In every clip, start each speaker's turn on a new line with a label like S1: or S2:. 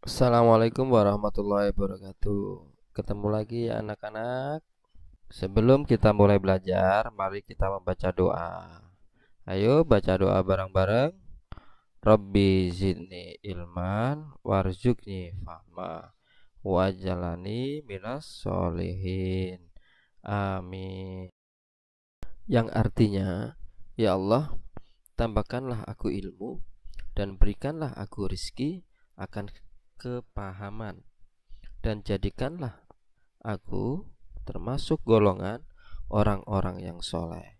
S1: Assalamualaikum warahmatullahi wabarakatuh. Ketemu lagi ya anak-anak. Sebelum kita mulai belajar, mari kita membaca doa. Ayo baca doa bareng-bareng. Rabbi zidni ilman warzuqni fahma wajalani minas solihin. Amin. Yang artinya, ya Allah, tambahkanlah aku ilmu dan berikanlah aku rizki akan kepahaman, dan jadikanlah aku termasuk golongan orang-orang yang soleh.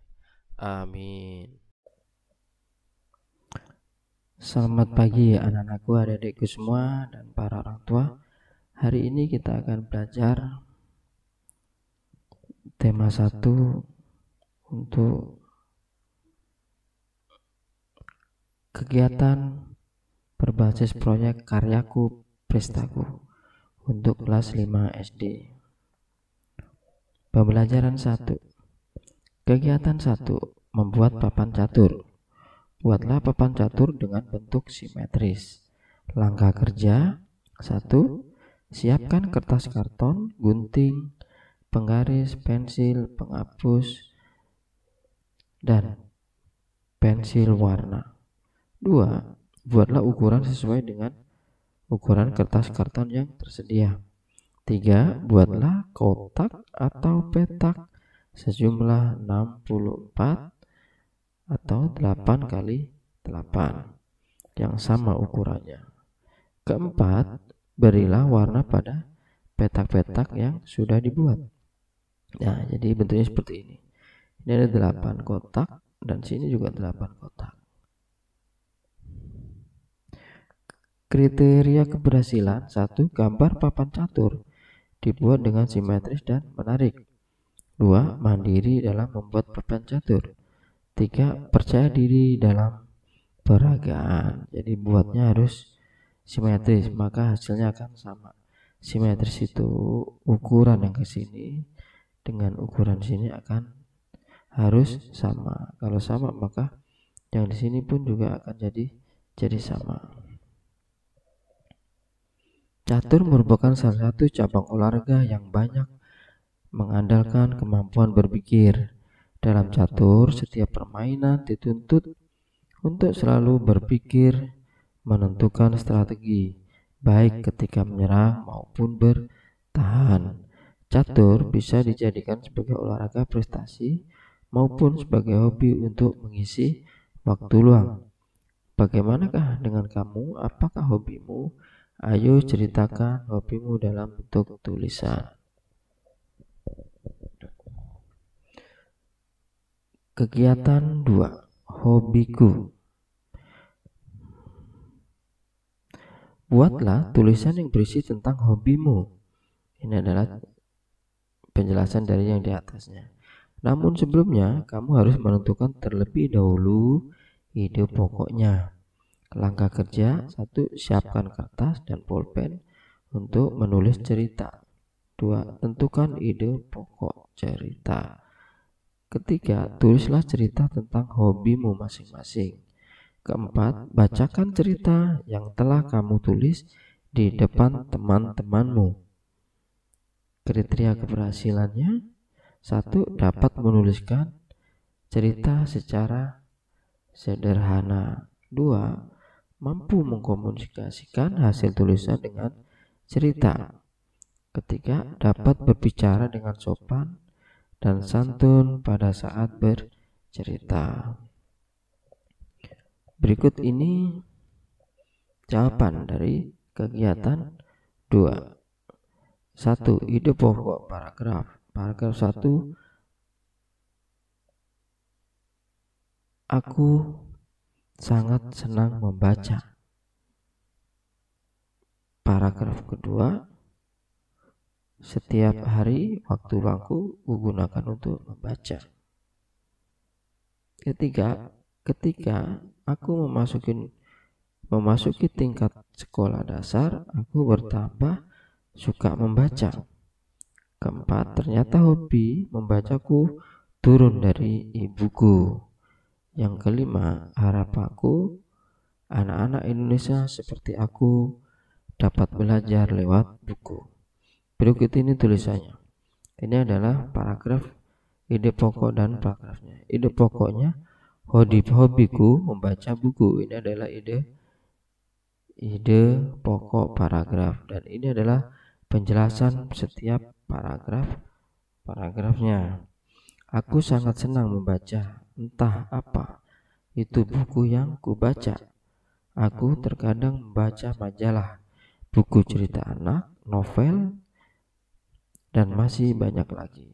S1: Amin.
S2: Selamat pagi anak-anakku, adik-adikku semua, dan para orang tua. Hari ini kita akan belajar tema 1 untuk kegiatan berbasis proyek karyaku prestaku untuk kelas 5 SD. Pembelajaran 1. Kegiatan 1. Membuat papan catur. Buatlah papan catur dengan bentuk simetris. Langkah kerja 1. Siapkan kertas karton, gunting, penggaris, pensil, penghapus, dan pensil warna. 2. Buatlah ukuran sesuai dengan ukuran kertas karton yang tersedia. 3. Buatlah kotak atau petak sejumlah 64 atau 8 kali 8 yang sama ukurannya. 4. Berilah warna pada petak-petak yang sudah dibuat. Nah, jadi bentuknya seperti ini. Ini ada 8 kotak dan sini juga 8 kotak. Kriteria keberhasilan 1. Gambar papan catur dibuat dengan simetris dan menarik. 2. Mandiri dalam membuat papan catur. 3. Percaya diri dalam peragaan. Jadi buatnya harus simetris, maka hasilnya akan sama. Simetris itu ukuran yang ke sini dengan ukuran sini akan harus sama. Kalau sama maka yang di sini pun juga akan jadi sama. Catur merupakan salah satu cabang olahraga yang banyak mengandalkan kemampuan berpikir. Dalam catur, setiap permainan dituntut untuk selalu berpikir, menentukan strategi, baik ketika menyerang maupun bertahan. Catur bisa dijadikan sebagai olahraga prestasi maupun sebagai hobi untuk mengisi waktu luang. Bagaimanakah dengan kamu? Apakah hobimu? Ayo ceritakan hobimu dalam bentuk tulisan. Kegiatan 2. Hobiku. Buatlah tulisan yang berisi tentang hobimu. Ini adalah penjelasan dari yang di atasnya. Namun sebelumnya, kamu harus menentukan terlebih dahulu ide pokoknya. Langkah kerja 1. Siapkan kertas dan pulpen untuk menulis cerita. 2. Tentukan ide pokok cerita. Ketiga, tulislah cerita tentang hobimu masing-masing. Keempat, bacakan cerita yang telah kamu tulis di depan teman-temanmu. Kriteria keberhasilannya 1. Dapat menuliskan cerita secara sederhana. 2. Mampu mengkomunikasikan hasil tulisan dengan cerita. Ketiga, dapat berbicara dengan sopan dan santun pada saat bercerita. Berikut ini jawaban dari kegiatan 2. 1. Ide pokok paragraf. Paragraf 1. Aku sangat senang membaca. Paragraf kedua. Setiap hari waktu luangku kugunakan untuk membaca. Ketiga, ketika aku memasuki tingkat sekolah dasar, aku bertambah suka membaca. Keempat, ternyata hobi membacaku turun dari ibuku. Yang kelima, harapanku anak-anak Indonesia seperti aku dapat belajar lewat buku. Berikut ini tulisannya. Ini adalah paragraf ide pokok dan paragrafnya. Ide pokoknya, hobiku membaca buku. Ini adalah ide pokok paragraf, dan ini adalah penjelasan setiap paragrafnya. Aku sangat senang membaca, entah apa itu buku yang kubaca. Aku terkadang membaca majalah, buku cerita anak, novel, dan masih banyak lagi.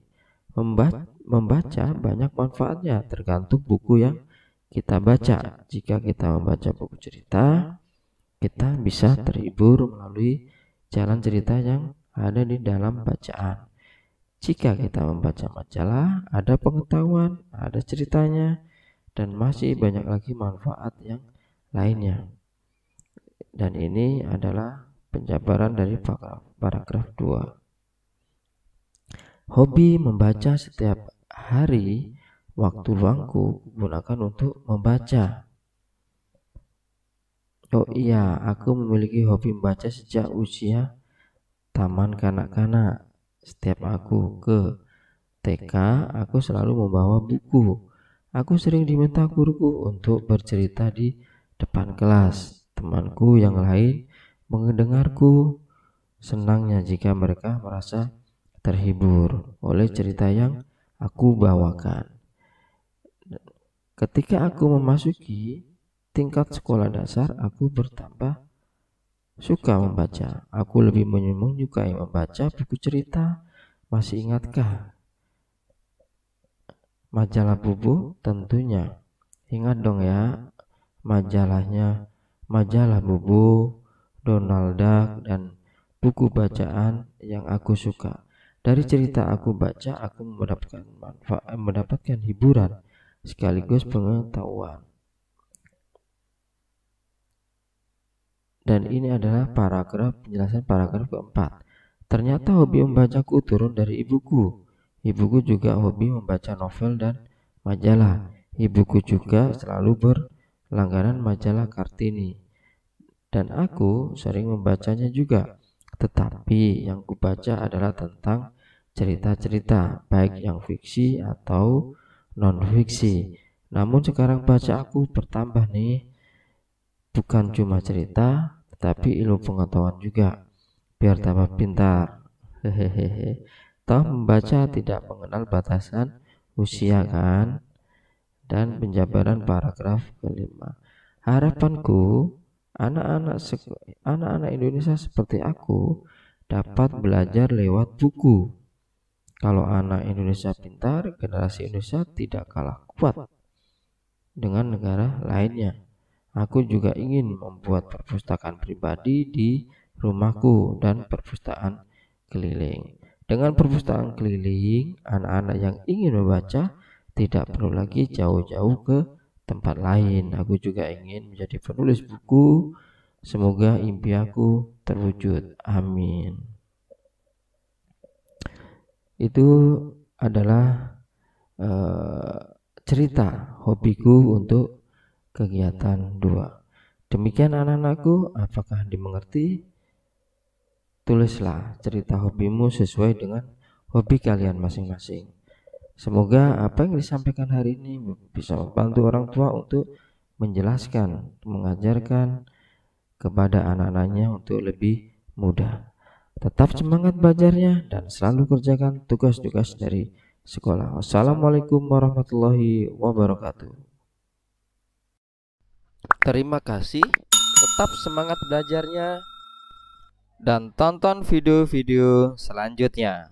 S2: Membaca banyak manfaatnya, tergantung buku yang kita baca. Jika kita membaca buku cerita, kita bisa terhibur melalui jalan cerita yang ada di dalam bacaan. Jika kita membaca majalah, ada pengetahuan, ada ceritanya, dan masih banyak lagi manfaat yang lainnya. Dan ini adalah penjabaran dari paragraf 2. Hobi membaca setiap hari, waktu luangku gunakan untuk membaca. Oh iya, aku memiliki hobi membaca sejak usia taman kanak-kanak. Setiap aku ke TK, aku selalu membawa buku. Aku sering diminta guruku untuk bercerita di depan kelas. Temanku yang lain mendengarku. Senangnya jika mereka merasa terhibur oleh cerita yang aku bawakan. Ketika aku memasuki tingkat sekolah dasar, aku bertambah suka membaca. Aku lebih menyukai membaca buku cerita. Masih ingatkah majalah Bubu? Tentunya ingat dong ya, majalah Bubu, Donald Duck, dan buku bacaan yang aku suka. Dari cerita aku baca, aku mendapatkan hiburan sekaligus pengetahuan. Dan ini adalah penjelasan paragraf keempat. Ternyata hobi membacaku turun dari ibuku. Ibuku juga hobi membaca novel dan majalah. Ibuku juga selalu berlangganan majalah Kartini, dan aku sering membacanya juga. Tetapi yang kubaca adalah tentang cerita-cerita, baik yang fiksi atau non-fiksi. Namun sekarang baca aku bertambah nih, bukan cuma cerita, tetapi ilmu pengetahuan juga, biar tambah pintar. Hehehe. Toh membaca tidak mengenal batasan usia kan? Dan penjabaran paragraf kelima. Harapanku anak-anak Indonesia seperti aku dapat belajar lewat buku. Kalau anak Indonesia pintar, generasi Indonesia tidak kalah kuat dengan negara lainnya. Aku juga ingin membuat perpustakaan pribadi di rumahku dan perpustakaan keliling. Dengan perpustakaan keliling, anak-anak yang ingin membaca tidak perlu lagi jauh-jauh ke tempat lain. Aku juga ingin menjadi penulis buku. Semoga impianku terwujud. Amin. Itu adalah cerita hobiku untuk kegiatan 2. Demikian anak-anakku, apakah dimengerti? Tulislah cerita hobimu sesuai dengan hobi kalian masing-masing. Semoga apa yang disampaikan hari ini bisa membantu orang tua untuk menjelaskan, mengajarkan kepada anak-anaknya untuk lebih mudah. Tetap semangat belajarnya dan selalu kerjakan tugas-tugas dari sekolah. Wassalamualaikum warahmatullahi wabarakatuh.
S1: Terima kasih. Tetap semangat belajarnya dan tonton video-video selanjutnya.